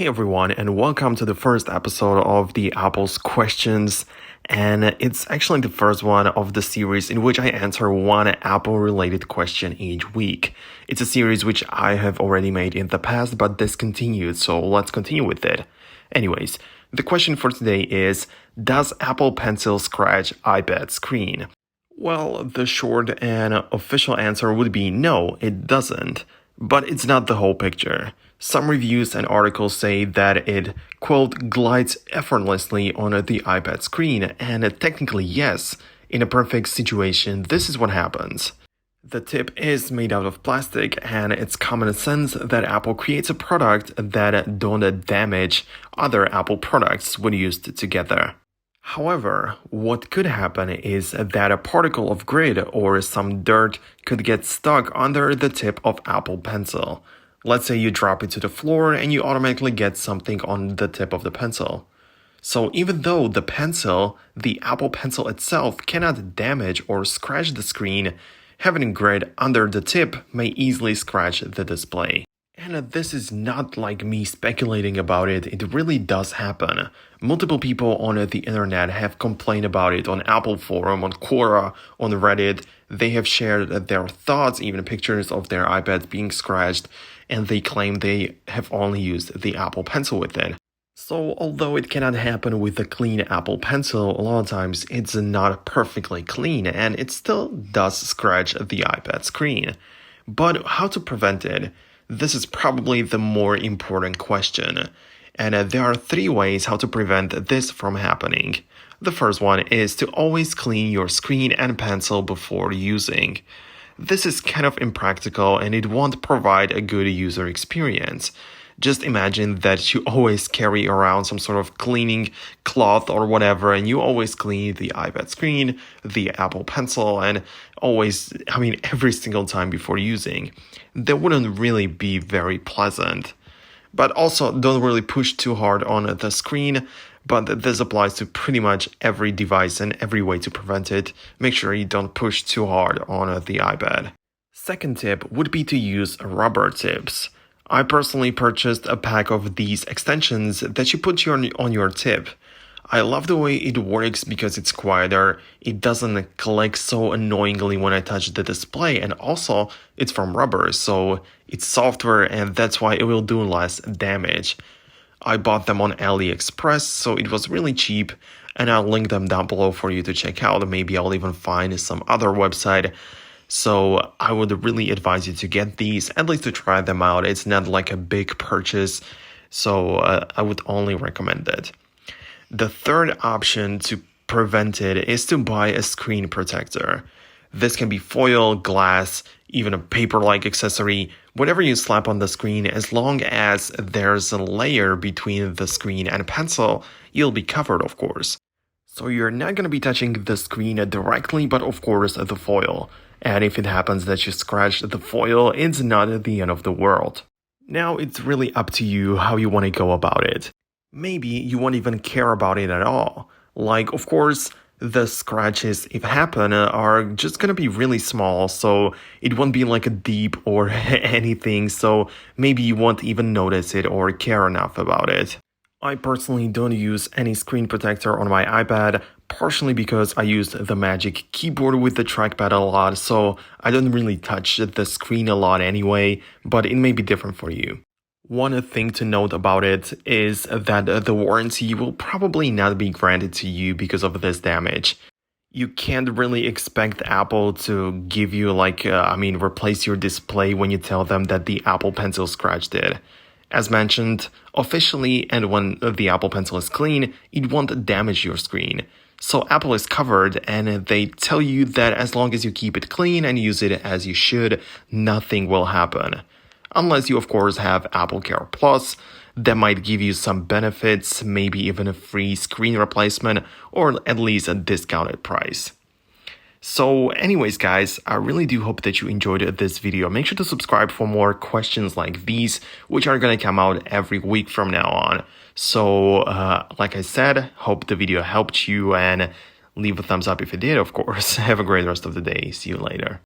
Hey everyone, and welcome to the first episode of the Apple's Questions. And it's actually the first one of the series in which I answer one Apple-related question each week. It's a series which I have already made in the past but discontinued, so let's continue with it. Anyways, the question for today is, does Apple Pencil scratch iPad screen? Well, the short and official answer would be no, it doesn't. But it's not the whole picture. Some reviews and articles say that it, quote, glides effortlessly on the iPad screen, and technically yes, in a perfect situation, this is what happens. The tip is made out of plastic, and it's common sense that Apple creates a product that don't damage other Apple products when used together. However, what could happen is that a particle of grit or some dirt could get stuck under the tip of Apple Pencil. Let's say you drop it to the floor and you automatically get something on the tip of the pencil. So even though the Apple Pencil itself cannot damage or scratch the screen, having grit under the tip may easily scratch the display. And this is not like me speculating about it, it really does happen. Multiple people on the internet have complained about it on Apple Forum, on Quora, on Reddit. They have shared their thoughts, even pictures of their iPads being scratched, and they claim they have only used the Apple Pencil with it. So although it cannot happen with a clean Apple Pencil, a lot of times it's not perfectly clean and it still does scratch the iPad screen. But how to prevent it? This is probably the more important question. And there are 3 ways how to prevent this from happening. The first one is to always clean your screen and pencil before using. This is kind of impractical and it won't provide a good user experience. Just imagine that you always carry around some sort of cleaning cloth or whatever, and you always clean the iPad screen, the Apple Pencil, and every single time before using. That wouldn't really be very pleasant. But also, don't really push too hard on the screen, but this applies to pretty much every device and every way to prevent it. Make sure you don't push too hard on the iPad. Second tip would be to use rubber tips. I personally purchased a pack of these extensions that you put on your tip. I love the way it works because it's quieter, it doesn't click so annoyingly when I touch the display, and also it's from rubber, so it's softer and that's why it will do less damage. I bought them on AliExpress, so it was really cheap, and I'll link them down below for you to check out. Maybe I'll even find some other website. So I would really advise you to get these, at least to try them out. It's not like a big purchase, so I would only recommend it. The third option to prevent it is to buy a screen protector. This can be foil, glass, even a paper-like accessory, whatever you slap on the screen, as long as there's a layer between the screen and pencil, you'll be covered, of course. So you're not going to be touching the screen directly, but of course the foil. And if it happens that you scratch the foil, it's not the end of the world. Now it's really up to you how you want to go about it. Maybe you won't even care about it at all. Like, of course, the scratches, if happen, are just gonna be really small, so it won't be like a deep or anything, so maybe you won't even notice it or care enough about it. I personally don't use any screen protector on my iPad, partially because I used the Magic Keyboard with the trackpad a lot, so I don't really touch the screen a lot anyway, but it may be different for you. One thing to note about it is that the warranty will probably not be granted to you because of this damage. You can't really expect Apple to give you replace your display when you tell them that the Apple Pencil scratched it. As mentioned, officially and when the Apple Pencil is clean, it won't damage your screen. So Apple is covered and they tell you that as long as you keep it clean and use it as you should, nothing will happen. Unless you of course have Apple Care Plus, that might give you some benefits, maybe even a free screen replacement or at least a discounted price. So anyways guys, I really do hope that you enjoyed this video. Make sure to subscribe for more questions like these, which are going to come out every week from now on. So like I said, hope the video helped you and leave a thumbs up if it did, of course. Have a great rest of the day. See you later.